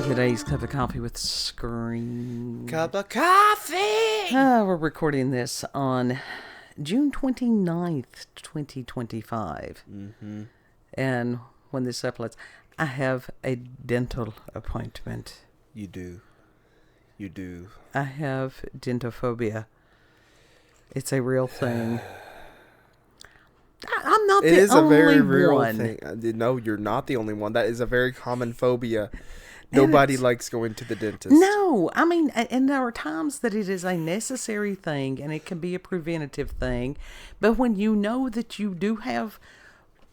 for today's cup of coffee with Scream. Cup of coffee! We're recording this on June 29th, 2025. Mm-hmm. And when this uploads, I have a dental appointment. You do. You do. I have dentophobia. It's a real thing. I'm not the only one. It is a very real thing. No, you're not the only one. That is a very common phobia. Nobody likes going to the dentist. No, I mean, and there are times that it is a necessary thing and it can be a preventative thing. But when you know that you do have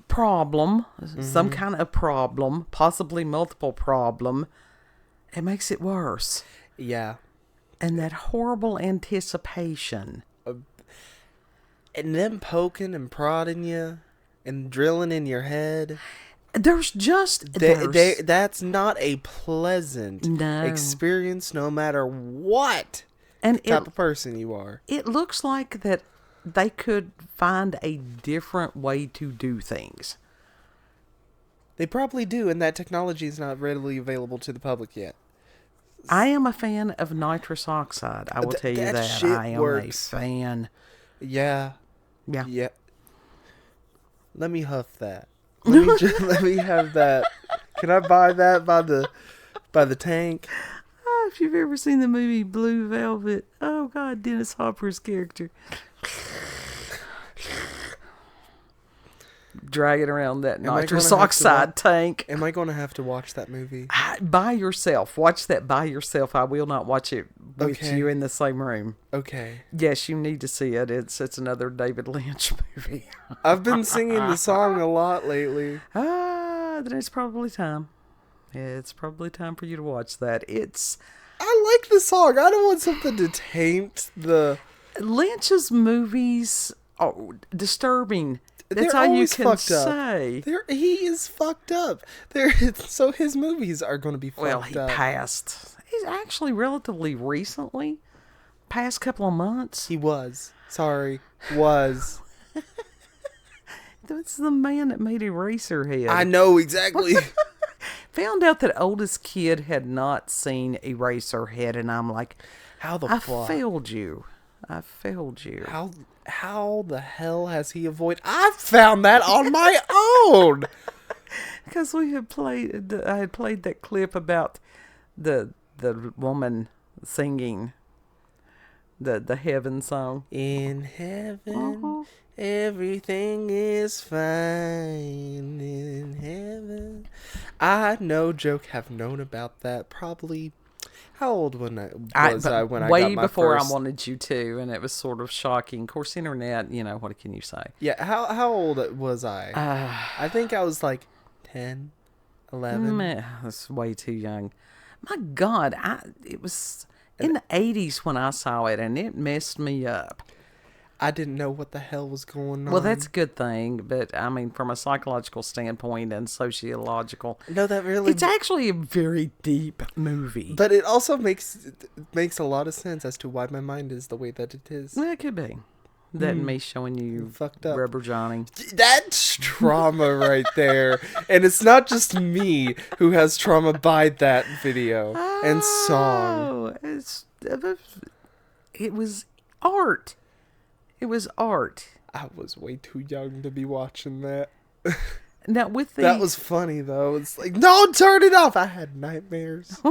problem, some kind of problem, possibly multiple problem, it makes it worse. Yeah. And that horrible anticipation. And them poking and prodding you and drilling in your head. There's just... that's not a pleasant experience no matter what type of person you are. It looks like that they could find a different way to do things. They probably do, and that technology is not readily available to the public yet. I am a fan of nitrous oxide. I will tell you that. I am a fan. Yeah. Yeah. Yeah. Let me huff that. Let me have that. Can I buy that by the tank? Oh, if you've ever seen the movie Blue Velvet, oh God, Dennis Hopper's character. Dragging around that nitrous oxide tank. Am I going to have to watch that movie? By yourself. Watch that by yourself. I will not watch it with you in the same room. Okay. Yes, you need to see it. It's another David Lynch movie. I've been singing the song a lot lately. Then it's probably time. It's probably time for you to watch that. I like the song. I don't want something to taint the... Lynch's movies are disturbing. That's all you can say. He is fucked up. So his movies are going to be fucked up. Well, he passed. He's actually relatively recently. Past couple of months. He was. Sorry. Was. That's the man that made Eraserhead. I know, exactly. Found out that oldest kid had not seen Eraserhead, and I'm like, how the fuck? I failed you. How the hell has he avoided? I found that on my own. Because I had played that clip about the woman singing the heaven song. In heaven, everything is fine. In heaven, I know joke have known about that probably. How old was I when I got my way before first... I wanted you to, and it was sort of shocking. Of course, internet, what can you say? Yeah, how old was I? I think I was like 10, 11. That's way too young. My God, it was in the 80s when I saw it, and it messed me up. I didn't know what the hell was going on. Well, that's a good thing, but I mean, from a psychological standpoint and sociological, no, that really... It's actually a very deep movie. But it also makes a lot of sense as to why my mind is the way that it is. Well, it could be. That and me showing you fucked up Rubber Johnny. That's trauma right there. And it's not just me who has trauma by that video and song. It was art. It was art. I was way too young to be watching that. Now that was funny though. It's like, no, turn it off. I had nightmares.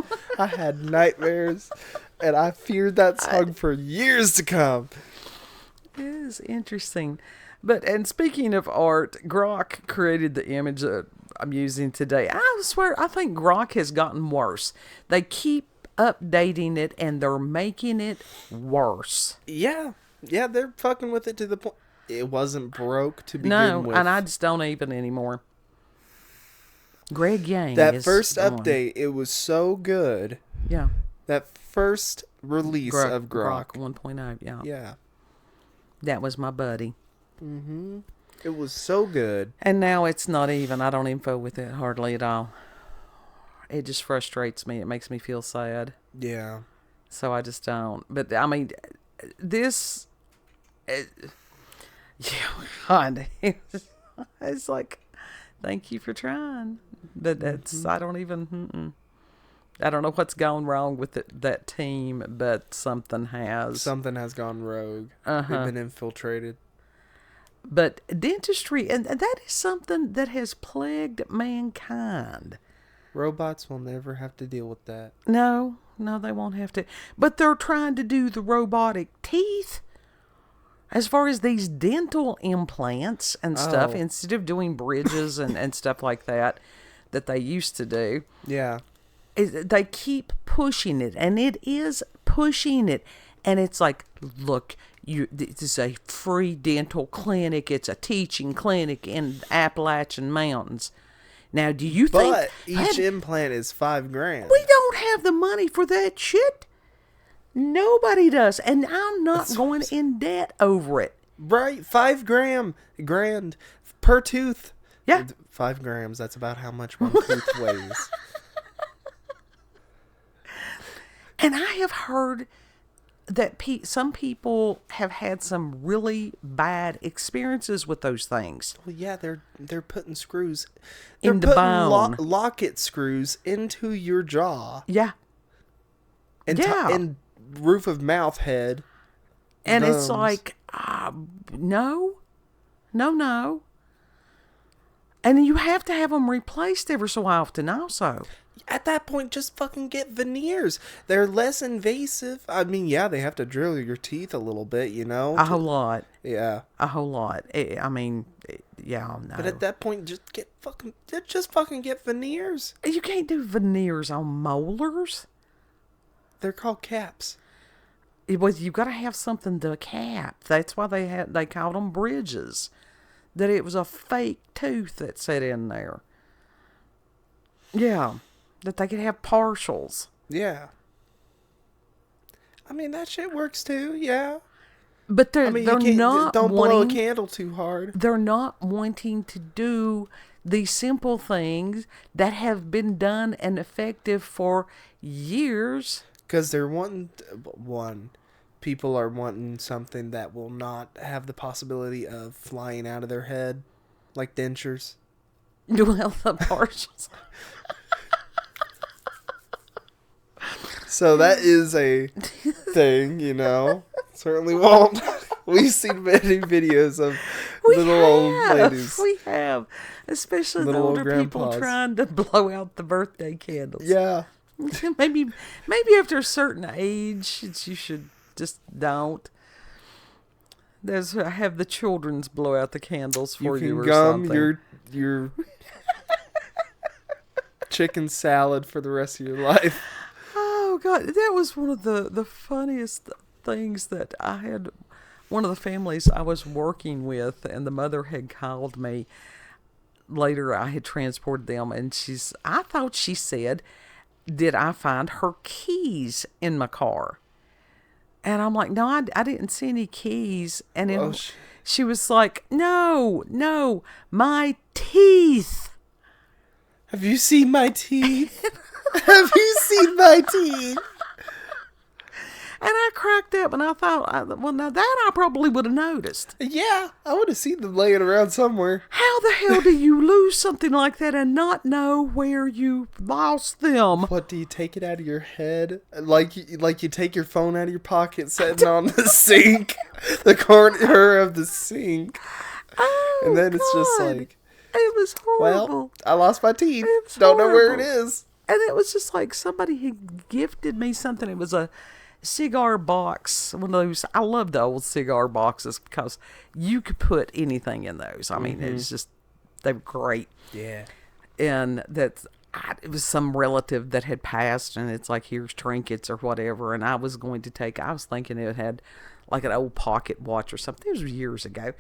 And I feared that song for years to come. It is interesting. And speaking of art, Grok created the image that I'm using today. I swear, I think Grok has gotten worse. They keep updating it and they're making it worse. Yeah, they're fucking with it to the point it wasn't broke to begin with. No, and I just don't even anymore. Greg Yang. That first update, it was so good. Yeah. That first release of Grok 1.0, yeah. Yeah. That was my buddy. Mm-hmm. It was so good. And now it's not even. I don't info with it hardly at all. It just frustrates me. It makes me feel sad. Yeah. So I just don't. But, I mean, this... God, it's like, thank you for trying, but that's I don't even. I don't know what's gone wrong with that team, but something has. Something has gone rogue. Uh-huh. They've been infiltrated. But dentistry, and that is something that has plagued mankind. Robots will never have to deal with that. No, they won't have to. But they're trying to do the robotic teeth. As far as these dental implants and stuff, instead of doing bridges and stuff like that they used to do. Yeah. They keep pushing it, and it is pushing it. And it's like, look, this is a free dental clinic. It's a teaching clinic in Appalachian Mountains. Now, do you think... But each implant is $5,000. We don't have the money for that shit. Nobody does. And I'm not going in debt over it. Right, $5,000 per tooth. Yeah. 5 grams, that's about how much one tooth weighs. And I have heard that some people have had some really bad experiences with those things. Well, yeah, they're putting screws. In the bone. Locket screws into your jaw. Yeah. And roof of mouth head. And gums. It's like, no. And you have to have them replaced every so often also. At that point, just fucking get veneers. They're less invasive. I mean, yeah, they have to drill your teeth a little bit, you know? A whole lot. Yeah. A whole lot. I mean, yeah, no. But at that point, just fucking get veneers. You can't do veneers on molars. They're called caps. You've got to have something to cap. That's why they called them bridges. That it was a fake tooth that sat in there. Yeah. That they could have partials. Yeah. I mean, that shit works too, yeah. But they're not don't blow a candle too hard. They're not wanting to do these simple things that have been done and effective for years. Because they're people are wanting something that will not have the possibility of flying out of their head, like dentures. Well, the partials. So that is a thing, you know. Certainly won't. We've seen many videos of old ladies. We have. Especially the older people trying to blow out the birthday candles. Yeah. Maybe after a certain age, you should just don't. I have the children's blow out the candles for you or something. You can gum your chicken salad for the rest of your life. Oh, God. That was one of the funniest things that I had. One of the families I was working with, and the mother had called me. Later, I had transported them, and I thought she said, did I find her keys in my car? And I'm like, no, I didn't see any keys. And then she was like, no, my teeth. Have you seen my teeth? Have you seen my teeth? And I cracked up, and I thought, well, now that I probably would have noticed. Yeah, I would have seen them laying around somewhere. How the hell do you lose something like that and not know where you lost them? What, do you take it out of your head? Like you take your phone out of your pocket, setting on the sink, the corner of the sink. Oh, and then God. It's just like, it was horrible. Well, I lost my teeth. It's Don't know where horrible. it is. And it was just like somebody had gifted me something. It was a cigar box, one of those. I love the old cigar boxes because you could put anything in those. I mean, it's just, they were great. Yeah. And it was some relative that had passed, and it's like, here's trinkets or whatever. And I was thinking it had like an old pocket watch or something. It was years ago.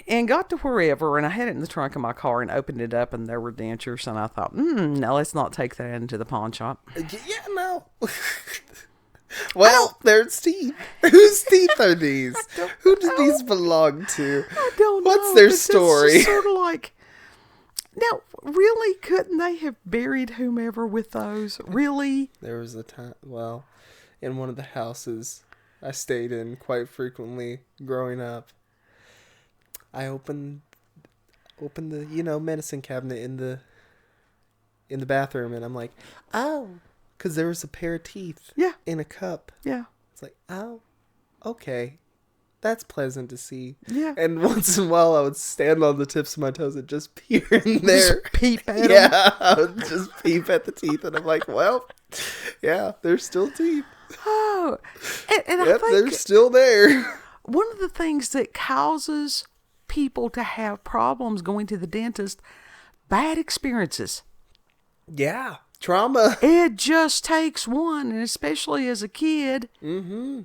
And got to wherever, and I had it in the trunk of my car and opened it up, and there were dentures. And I thought, no, let's not take that into the pawn shop. Yeah, no. Well, there's teeth. Whose teeth are these? Who do these belong to? I don't know. What's their story? It's sort of like, now, really, couldn't they have buried whomever with those? Really? There was a time, in one of the houses I stayed in quite frequently growing up, I opened the, medicine cabinet in in the bathroom, and I'm like, oh, because there was a pair of teeth Yeah. in a cup. Yeah. It's like, oh, okay. That's pleasant to see. Yeah. And once in a while, I would stand on the tips of my toes and just peer in there. Just peep at them. Yeah, I would just peep at the teeth, and I'm like, well, yeah, there's still teeth. Oh, and I Yep, think they're still there. one of the things that causes people to have problems going to the dentist, bad experiences. Yeah, trauma. It just takes one, and especially as a kid. Mm-hmm.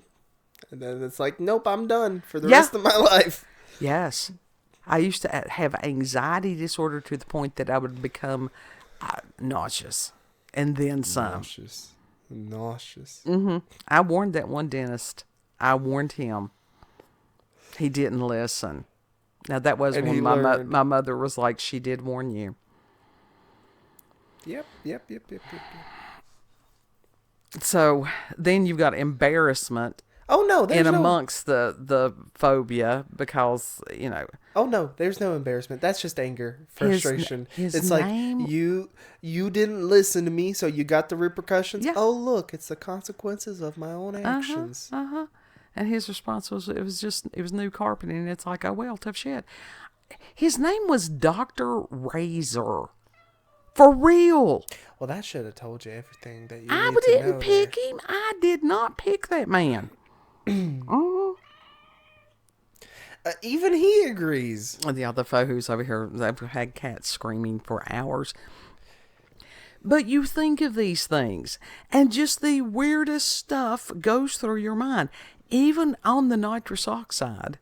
And then it's like, nope, I'm done for the Yeah. rest of my life. Yes. I used to have anxiety disorder to the point that I would become nauseous. And then some. Nauseous. Mm-hmm. I warned that one dentist. I warned him. He didn't listen. Now, that was And when he my learned. mother was like, she did warn you. Yep. So then you've got embarrassment Oh, no, there's in no... amongst the phobia because, you know. Oh, no, there's no embarrassment. That's just anger, frustration. His It's name... like, you didn't listen to me, so you got the repercussions. Yeah. Oh, look, it's the consequences of my own actions. And his response was, it was new carpeting. And it's like, oh, well, tough shit. His name was Dr. Razor. For real. Well, that should have told you everything that you I need to know. didn't pick him. I did not pick that man. Even he agrees. The other who's over here, they've had cats screaming for hours. But you think of these things, and just the weirdest stuff goes through your mind. Even on the nitrous oxide,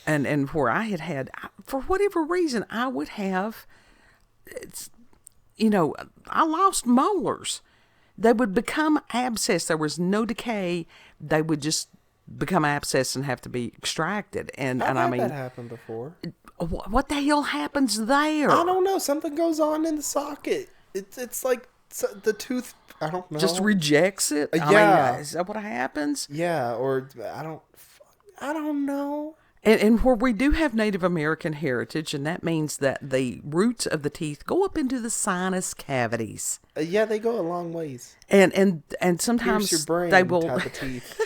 and where I had, for whatever reason, I would have, I lost molars. They would become abscess. There was no decay. They would just become abscess and have to be extracted. And I've I had mean, that happen before. What the hell happens there? I don't know. Something goes on in the socket. It's like the tooth. I don't know. Just rejects it. Yeah. I mean, is that what happens? Yeah, or I don't know. And where we do have Native American heritage, and that means that the roots of the teeth go up into the sinus cavities. Yeah, they go a long ways. And sometimes Pierce your brain they will. type of teeth.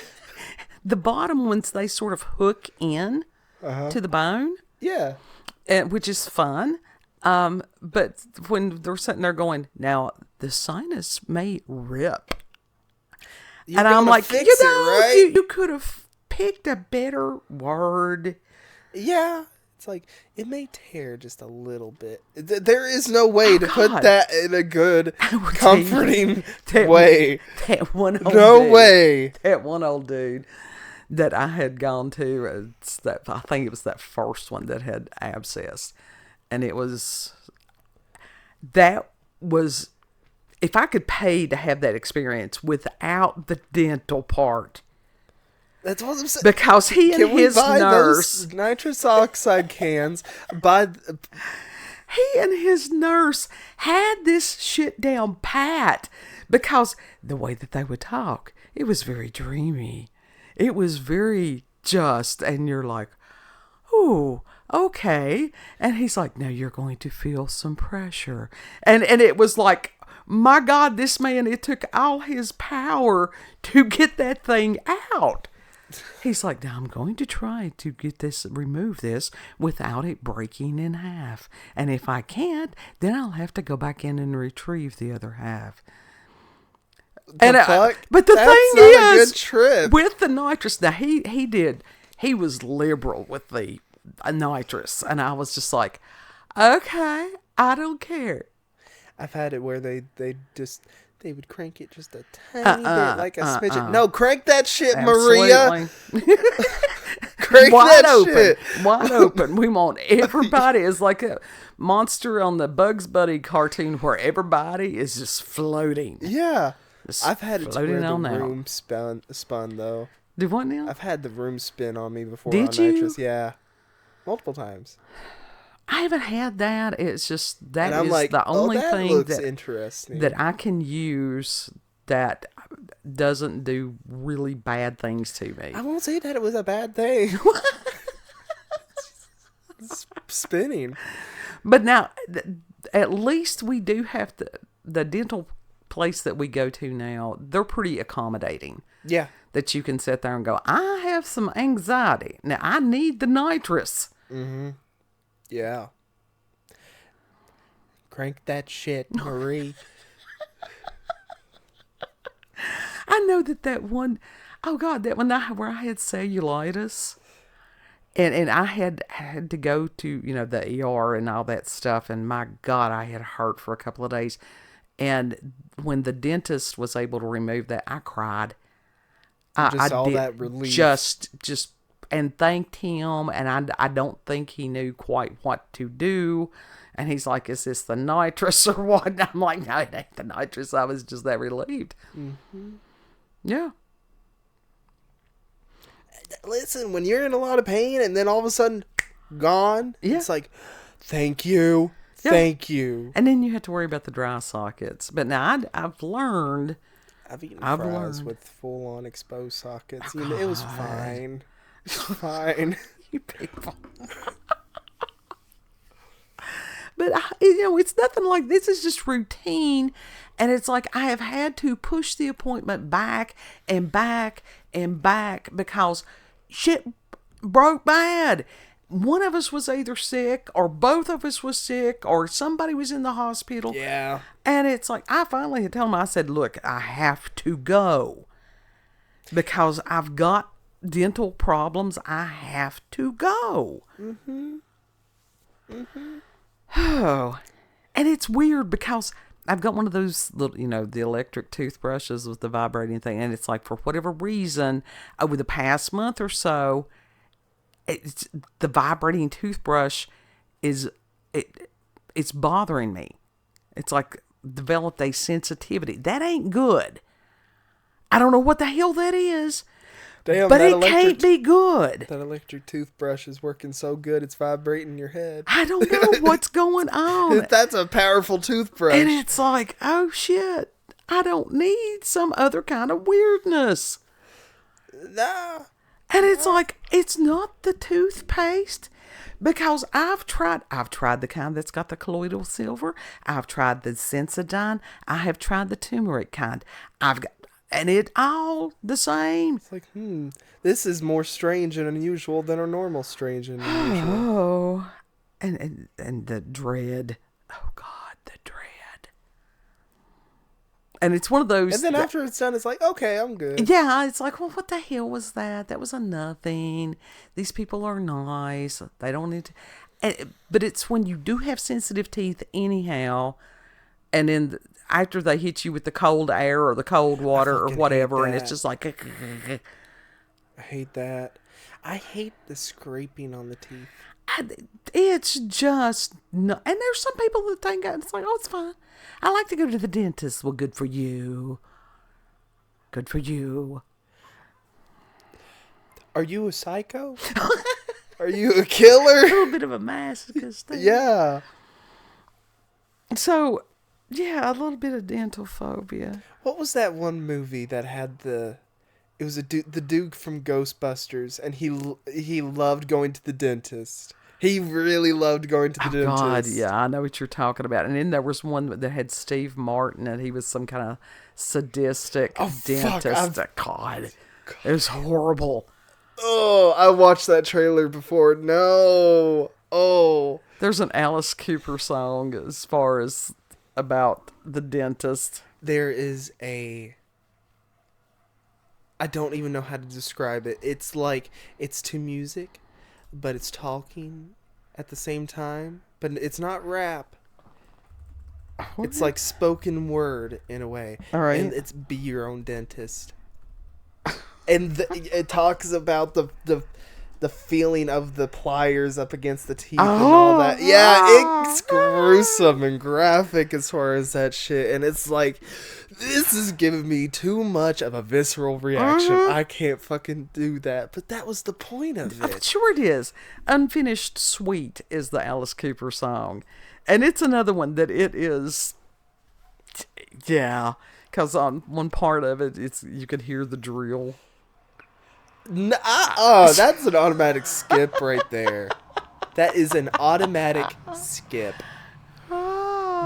The bottom ones, they sort of hook in to the bone. Yeah. Which is fun. But when they're sitting there going, now the sinus may rip. You're And I'm gonna like, fix you it, know, right? you could have picked a better word. Yeah. It's like, it may tear just a little bit. There is no way to put God. that in a good, will comforting tell you, way. That one old No dude, way. That one old dude that I had gone to, I think it was that first one that had abscess. And that was, if I could pay to have that experience without the dental part. That's what I'm saying. Because he and Can we his buy nurse, those nitrous oxide cans? he and his nurse had this shit down pat. Because the way that they would talk, it was very dreamy. It was very just, and you're like, oh, okay. And he's like, now you're going to feel some pressure. And it was like, my God, this man, it took all his power to get that thing out. He's like, now I'm going to try to remove this without it breaking in half. And if I can't, then I'll have to go back in and retrieve the other half. But the thing is, a good trip. with the nitrous, now he was liberal with the nitrous, and I was just like, okay, I don't care. I've had it where they would crank it just a tiny bit, like a smidgen. No, crank that shit, Maria. Crank Wide that open, shit. wide open. We want everybody. It's like a monster on the Bugs Bunny cartoon where everybody is just floating. Yeah. Just I've had it to where the on out. room spun though. Do what now? I've had the room spin on me before. Did on you? nitrous. Yeah, multiple times. I haven't had that. It's just that And I'm is like, the only that thing looks interesting. that I can use that doesn't do really bad things to me. I won't say that it was a bad thing. It's spinning. But now, at least we do have the dental place that we go to now, they're pretty accommodating. Yeah. That you can sit there and go, I have some anxiety. Now, I need the nitrous. Mm-hmm. Yeah. Crank that shit, Marie. I know that one, oh God, that one where I had cellulitis. And I had to go to, the ER and all that stuff. And my God, I had hurt for a couple of days. And when the dentist was able to remove that, I cried. I all did, that relief. Just, and thanked him. And I don't think he knew quite what to do. And he's like, is this the nitrous or what? And I'm like, no, it ain't the nitrous. I was just that relieved. Mm-hmm. Yeah. Listen, when you're in a lot of pain and then all of a sudden gone, it's like, thank you. Yeah. Thank you. And then you have to worry about the dry sockets. But now I've learned. I've eaten fries with full-on exposed sockets. Oh, it was fine. It was fine. You people. But, it's nothing like this. Is just routine. And it's like I have had to push the appointment back and back and back because shit broke bad. One of us was either sick or both of us was sick or somebody was in the hospital. Yeah. And it's like I finally had told him, I said, look, I have to go because I've got dental problems. I have to go. Mm-hmm. Mm-hmm. Oh, and it's weird because I've got one of those little, the electric toothbrushes with the vibrating thing. And it's like, for whatever reason, over the past month or so, the vibrating toothbrush it's bothering me. It's like developed a sensitivity. That ain't good. I don't know what the hell that is. Damn, but it can't be good. That electric toothbrush is working so good, it's vibrating your head. I don't know what's going on. That's a powerful toothbrush. And it's like, oh shit, I don't need some other kind of weirdness. Nah. And it's like, it's not the toothpaste. Because I've tried the kind that's got the colloidal silver. I've tried the Sensodyne. I have tried the turmeric kind. And it all the same. It's like, this is more strange and unusual than a normal strange and unusual. Oh, and the dread. Oh God, the dread. And it's one of those. And then after it's done, it's like, okay, I'm good. Yeah, it's like, well, what the hell was that? That was a nothing. These people are nice. They don't need to. But it's when you do have sensitive teeth anyhow, and then after they hit you with the cold air or the cold water or whatever, and it's just like. I hate that. I hate the scraping on the teeth. It's just no. And there's some people that think it's like, oh, it's fine. I like to go to the dentist. Well, good for you. Good for you. Are you a psycho? Are you a killer? A little bit of a masochist. Yeah. So, yeah, a little bit of dentophobia. What was that one movie that had the dude from Ghostbusters, and he loved going to the dentist. He really loved going to the dentist. God, yeah, I know what you're talking about. And then there was one that had Steve Martin, and he was some kind of sadistic dentist. God, it was horrible. Oh, I watched that trailer before. No. Oh. There's an Alice Cooper song as far as about the dentist. There is I don't even know how to describe it. It's like, it's to music, but it's talking at the same time. But it's not rap. It's like spoken word in a way. All right. And it's Be Your Own Dentist. And it talks about the feeling of the pliers up against the teeth and all that. Yeah, it's gruesome and graphic as far as that shit. And it's like, this is giving me too much of a visceral reaction. I can't fucking do that. But that was the point of it. Sure it is. Unfinished Sweet is the Alice Cooper song. And it's another one that it is, yeah. Because on one part of it, you could hear the drill. That's an automatic skip right there. That is an automatic skip.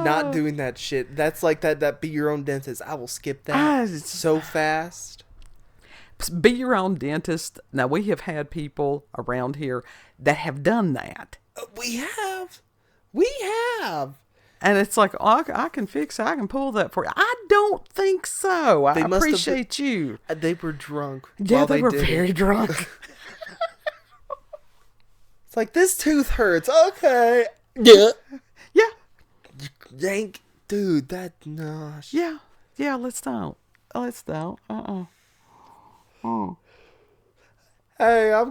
Not doing that shit. That's like that be your own dentist. I will skip that so fast. Be your own dentist. Now, we have had people around here that have done that. We have. And it's like, oh, I can fix it. I can pull that for you. I don't think so. I appreciate you. They were drunk. Yeah, they were very drunk. It's like, this tooth hurts. Okay. Yeah. Yeah. Yank. Dude, no. Yeah. Yeah, let's don't. Hey, I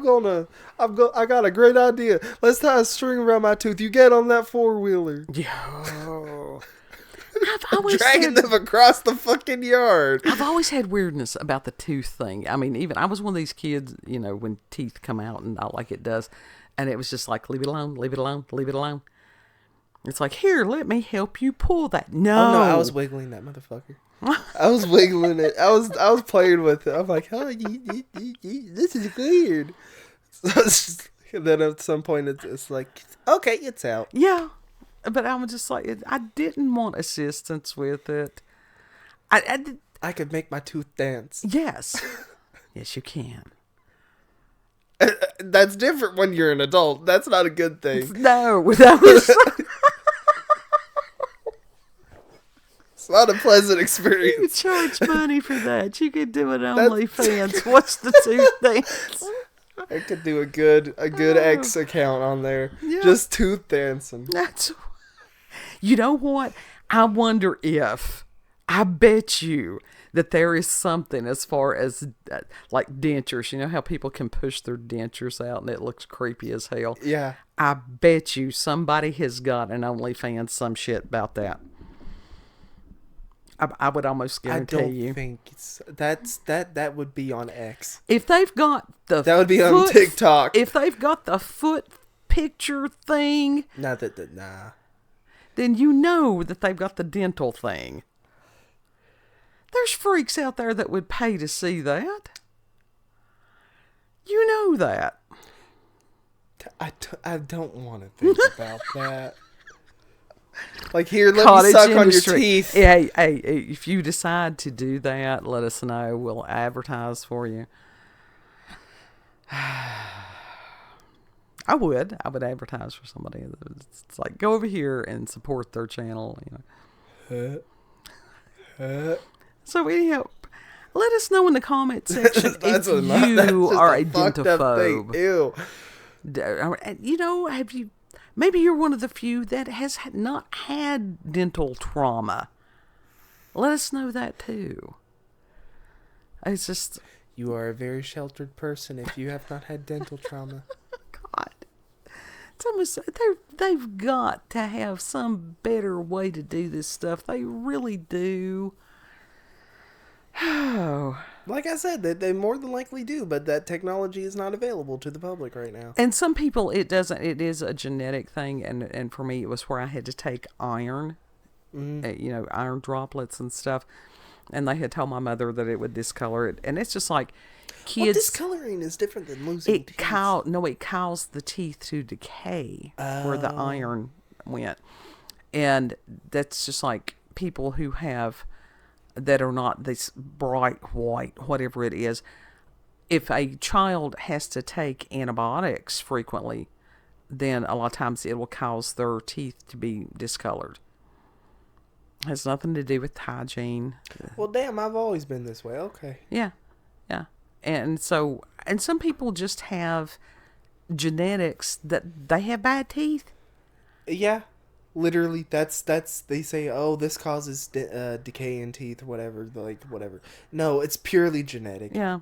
got a great idea. Let's tie a string around my tooth. You get on that 4-wheeler. Yeah. I've always dragging them across the fucking yard. I've always had weirdness about the tooth thing. I mean, even I was one of these kids, when teeth come out and not like it does, and it was just like, leave it alone, leave it alone, leave it alone. It's like, here, let me help you pull that. No. Oh no, I was wiggling that motherfucker. I was wiggling it. I was playing with it. I'm like, oh, this is weird. And then at some point, it's like, okay, it's out. Yeah, but I was just like, I didn't want assistance with it. I could make my tooth dance. Yes. Yes, you can. That's different when you're an adult. That's not a good thing. No, that was... It's not a pleasant experience. You charge money for that. You could do it on OnlyFans. What's the tooth dance? I could do a good X account on there. Yeah. Just tooth dancing. You know what? I wonder if, I bet you that there is something as far as like dentures. You know how people can push their dentures out and it looks creepy as hell? Yeah. I bet you somebody has got an OnlyFans some shit about that. I would almost guarantee you. I don't think that would be on X. If they've got that would be on TikTok. If they've got the foot picture thing, nah. Then you know that they've got the dental thing. There's freaks out there that would pay to see that. You know that. I don't want to think about that. Like, here, let me suck on your teeth. Hey, if you decide to do that, let us know. We'll advertise for you. I would advertise for somebody. It's like, go over here and support their channel. So anyhow, let us know in the comment section if you are a dentophobe. Ew. Have you? Maybe you're one of the few that has not had dental trauma. Let us know that too. It's just... You are a very sheltered person if you have not had dental trauma. God. It's almost... They've got to have some better way to do this stuff. They really do. Oh... Like I said, they more than likely do, but that technology is not available to the public right now. And some people, it is a genetic thing, and for me, it was where I had to take iron, iron droplets and stuff, and they had told my mother that it would discolor it, and it's just like, kids... Well, discoloring is different than losing teeth. It caused the teeth to decay where the iron went, and that's just like people who have... that are not this bright white, whatever it is. If a child has to take antibiotics frequently, then a lot of times it will cause their teeth to be discolored. It has nothing to do with hygiene. Well, damn, I've always been this way. Okay. Yeah. And some people just have genetics that they have bad teeth. Yeah. Literally, that's they say, oh, this causes decay in teeth or whatever, whatever. No, it's purely genetic. Yeah.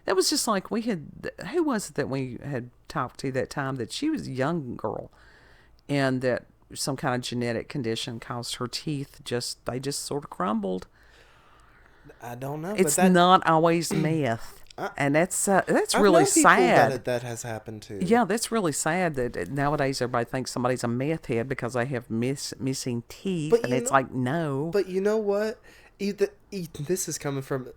That was just like who was it that we had talked to that time that she was a young girl and that some kind of genetic condition caused her teeth they just sort of crumbled. I don't know. It's not always meth. And that's really sad. That has happened too. Yeah, that's really sad that nowadays everybody thinks somebody's a meth head because they have missing teeth, and it's like, no. But you know what? This is coming from...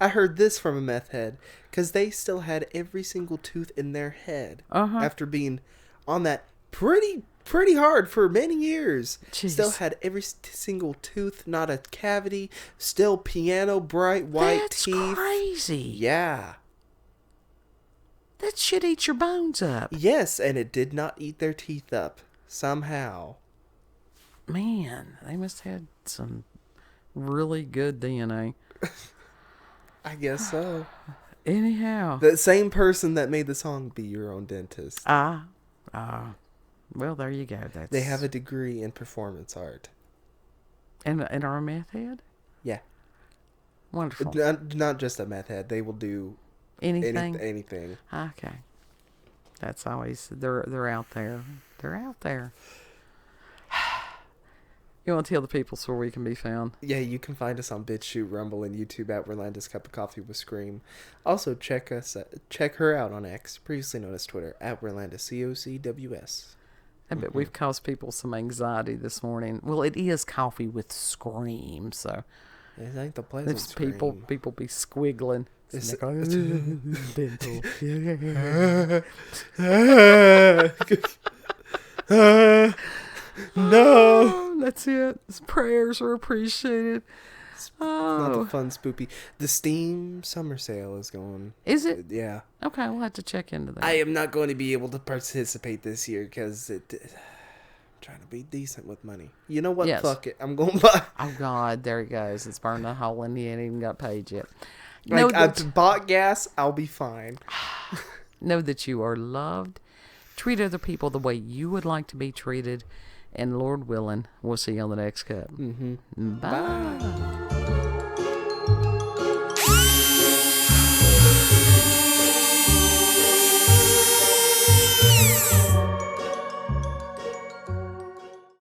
I heard this from a meth head because they still had every single tooth in their head after being on that pretty pretty hard for many years. Jeez. Still had every single tooth, not a cavity. Still piano bright white teeth. That's crazy. Yeah. That shit eats your bones up. Yes, and it did not eat their teeth up somehow. Man, they must have had some really good DNA. I guess so. Anyhow. The same person that made the song Be Your Own Dentist. Well, there you go. They have a degree in performance art. And our meth head? Yeah. Wonderful. Not just a meth head. They will do anything. Anything. Okay. That's always they're out there. They're out there. You want to tell the people where we can be found? Yeah, you can find us on BitChute, Rumble, and YouTube at Rolanda's Cup of Coffee with Scream. Also, check her out on X, previously known as Twitter, at Rolanda COCWS. I bet we've caused people some anxiety this morning. Well, it is Coffee with Scream, so It ain't the pleasant scream. people be squiggling. No, that's it. Prayers are appreciated. Not the fun spoopy. The Steam summer sale is going. Is it? Yeah. Okay, we'll have to check into that. I am not going to be able to participate this year because I'm trying to be decent with money. You know what? Yes. Fuck it. I'm going to buy. Oh God, there he goes. It's burned a hole in. He ain't even got paid yet. Like I bought gas. I'll be fine. Know that you are loved. Treat other people the way you would like to be treated. And Lord willing, we'll see you on the next cup. Mm-hmm. Bye.